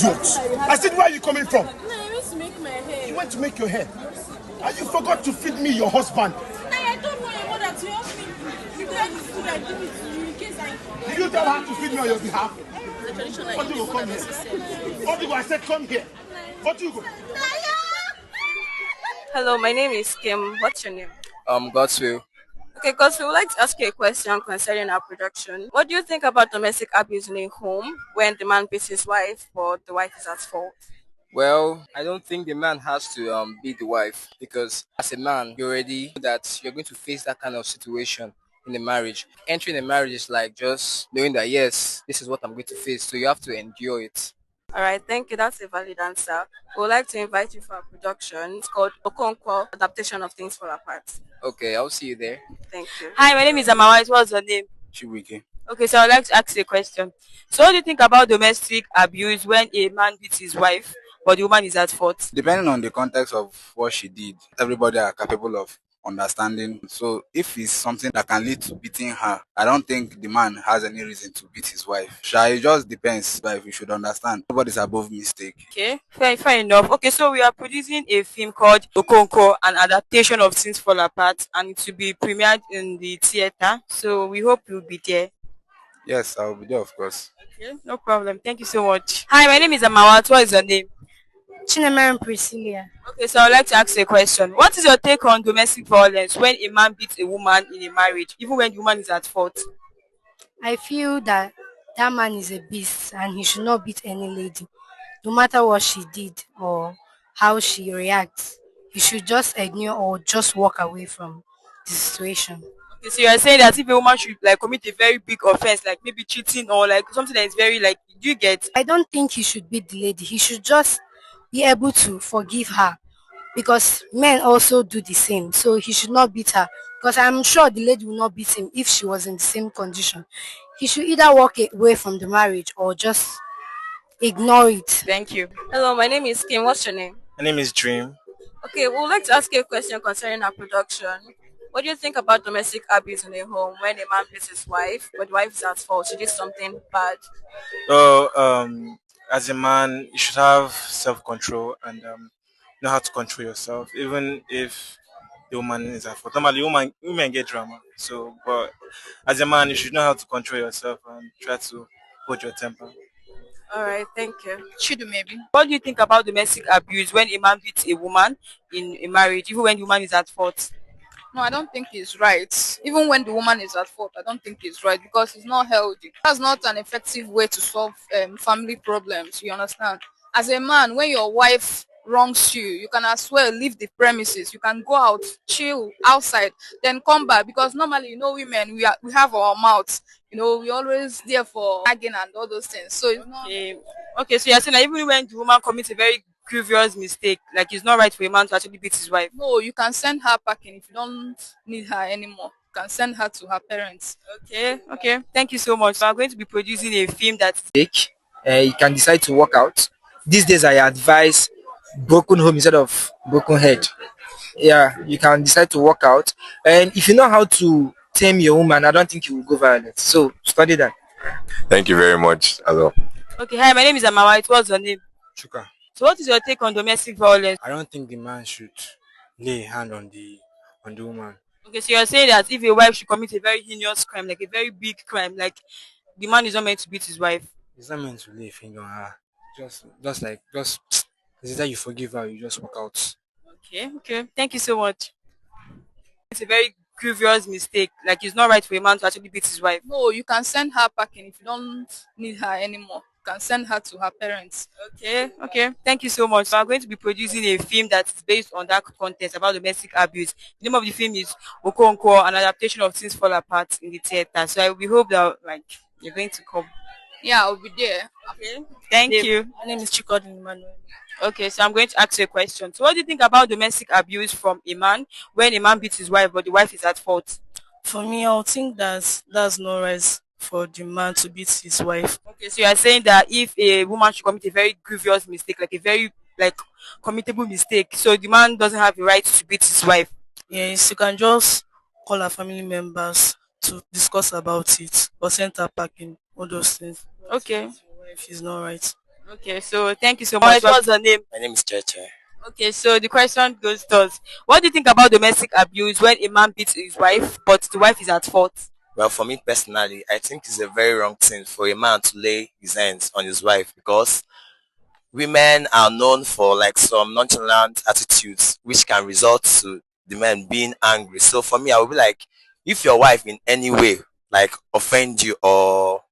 idiot. I said, where are you coming from? No, I went to make my hair. You went to make your hair? And you forgot to feed me your husband. I don't know your mother to help me. You tell the food I give it to you in case I... Did you tell her to feed me on your behalf? The traditional What do you go? Come here. What do you go? I said come here. What do you go? Hello, my name is Kim. What's your name? God's will. Okay, because we would like to ask you a question concerning our production. What do you think about domestic abuse in a home when the man beats his wife but the wife is at fault? Well, I don't think the man has to beat the wife, because as a man, you already know that you're going to face that kind of situation in a marriage. Entering a marriage is like just knowing that yes, this is what I'm going to face, so you have to endure it. All right, thank you. That's a valid answer. We would like to invite you for a production. It's called Okonkwo, Adaptation of Things Fall Apart. Okay, I'll see you there. Thank you. Hi, my name is Amawait. What's your name? Chiwike. Okay, so I'd like to ask you a question. So what do you think about domestic abuse when a man beats his wife but the woman is at fault? Depending on the context of what she did, everybody are capable of understanding. So if it's something that can lead to beating her, I don't think the man has any reason to beat his wife. It just depends, but you should understand. Nobody's above mistake. Okay, fair enough. Okay, so we are producing a film called Okonko, an adaptation of Things Fall Apart, and it will be premiered in the theater. So we hope you'll be there. Yes, I'll be there, of course. Okay, no problem. Thank you so much. Hi, my name is Amawat. What is your name? Chinemerem Priscilla. Okay, so I'd like to ask you a question. What is your take on domestic violence when a man beats a woman in a marriage, even when the woman is at fault? I feel that that man is a beast and he should not beat any lady, no matter what she did or how she reacts. He should just ignore or just walk away from the situation. Okay, so you are saying that if a woman should like commit a very big offense, like maybe cheating or like something that is very like, do you get? I don't think he should beat the lady. He should just be able to forgive her because men also do the same. So he should not beat her because I'm sure the lady will not beat him if she was in the same condition. He should either walk away from the marriage or just ignore it. Thank you. Hello, my name is Kim. What's your name? My name is Dream. Okay, we would like to ask you a question concerning our production. What do you think about domestic abuse in a home when a man beats his wife, but the wife is at fault? She did something bad. So, as a man, you should have self-control and know how to control yourself, even if the woman is at fault. Normally, women get drama. So, but as a man, you should know how to control yourself and try to hold your temper. All right, thank you. Chidu maybe. What do you think about domestic abuse when a man beats a woman in a marriage, even when the woman is at fault? No, I don't think it's right. Even when the woman is at fault, I don't think it's right because it's not healthy. That's not an effective way to solve family problems. You understand? As a man, when your wife wrongs you, you can as well leave the premises. You can go out, chill outside, then come back because normally, women we have our mouths. We always there for nagging and all those things. So it's not. Okay, so you're saying that even when the woman commits a very grievous mistake, like it's not right for a man to actually beat his wife. No, you can send her packing if you don't need her anymore. You can send her to her parents. Okay. Thank you so much. So I'm going to be producing a film that's You can decide to work out. These days, I advise broken home instead of broken head. Yeah, you can decide to work out, and if you know how to tame your woman, I don't think you will go violent. So study that. Thank you very much. Hello. Okay. Hi, my name is Amawait. What's your name? Chuka. So what is your take on domestic violence? I don't think the man should lay a hand on the woman. Okay, so you're saying that if a wife should commit a very heinous crime, like a very big crime, like the man is not meant to beat his wife. He's not meant to lay a finger on her. Just is that you forgive her, you just walk out. Okay. Thank you so much. It's a very grievous mistake. Like it's not right for a man to actually beat his wife. No, you can send her packing if you don't need her anymore. You can send her to her parents. Okay. Thank you so much. So I'm going to be producing a film that is based on that content about domestic abuse. The name of the film is Okonko, an adaptation of Things Fall Apart in the theater. So we hope that you're going to come. Yeah, I'll be there. Okay. Thank you. My name is Chikodin Emmanuel. Okay, so I'm going to ask you a question. So what do you think about domestic abuse from a man when a man beats his wife but the wife is at fault? For me, I would think that's not right for the man to beat his wife. Okay, so you are saying that if a woman should commit a very grievous mistake, like a very committable mistake, so the man doesn't have the right to beat his wife? Yes, you can just call her family members to discuss about it or send her packing, all those things. Okay. Your wife is not right. Okay, so thank you so much. What's your name? My name is Cheche. Okay, so the question goes to us. What do you think about domestic abuse when a man beats his wife, but the wife is at fault? Well, for me personally, I think it's a very wrong thing for a man to lay his hands on his wife because women are known for like some nonchalant attitudes which can result to the man being angry. So for me, I would be like, if your wife in any way like offend you or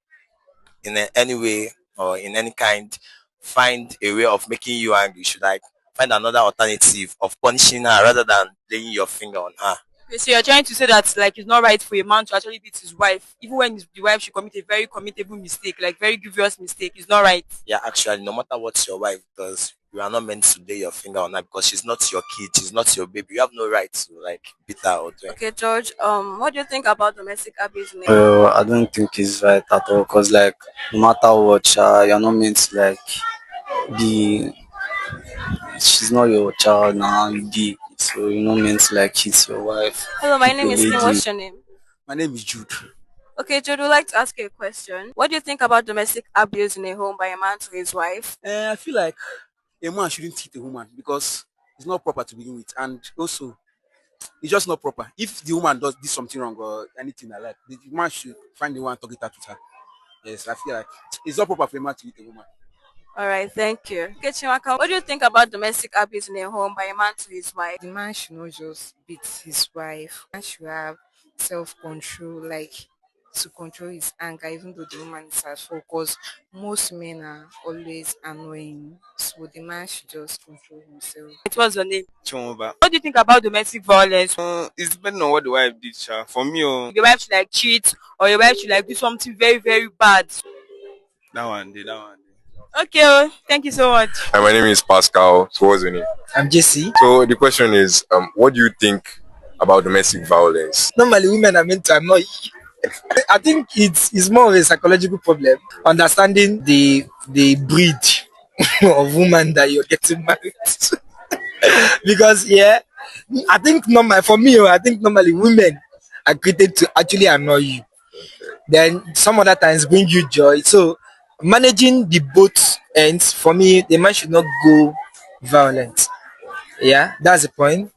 in any way or in any kind find a way of making you angry, you should like find another alternative of punishing her rather than laying your finger on her. Okay, so you're trying to say that like it's not right for a man to actually beat his wife, even when the wife should commit a very committable mistake, like very grievous mistake. It's not right. Yeah, actually, no matter what your wife does, you are not meant to lay your finger on her because she's not your kid, she's not your baby. You have no right to like beat her or do anything. Okay, George. What do you think about domestic abuse in a Well, I don't think it's right at all. Cause like no matter what, you're not meant to like be. She's not your child now. You gay, so you're not meant to like cheat your wife, Hello, my keep name your is Kim. lady. What's your name? My name is Jude. Okay, Jude, would like to ask you a question. What do you think about domestic abuse in a home by a man to his wife? I feel like a man shouldn't hit a woman because it's not proper to begin with, and also it's just not proper. If the woman does something wrong or anything like that, the man should find the one to get that with her. Yes, I feel like it's not proper for a man to hit a woman. All right, thank you. Okay, Chimaka, what do you think about domestic abuse in a home by a man to his wife? The man should not just beat his wife. The man should have self-control, like to control his anger, even though the woman is at fault. Because most men are always annoying, so the man should just control himself. It was your name. Chimoba. What do you think about domestic violence? It's depending on what the wife did, sha. For me, Your wife should like cheat, or your wife should like do something very, very bad. that one day, that one day. Okay, oh, thank you so much. Hi, my name is Pascal. So what's your name? I'm Jesse. So the question is, what do you think about domestic violence? Normally, women are meant to annoy. I think it's more of a psychological problem. Understanding the breed of woman that you're getting married to. Because I think normal for me, I think normally women are created to actually annoy you. Then some other times bring you joy. So managing the both ends for me, the man should not go violent. Yeah, that's the point.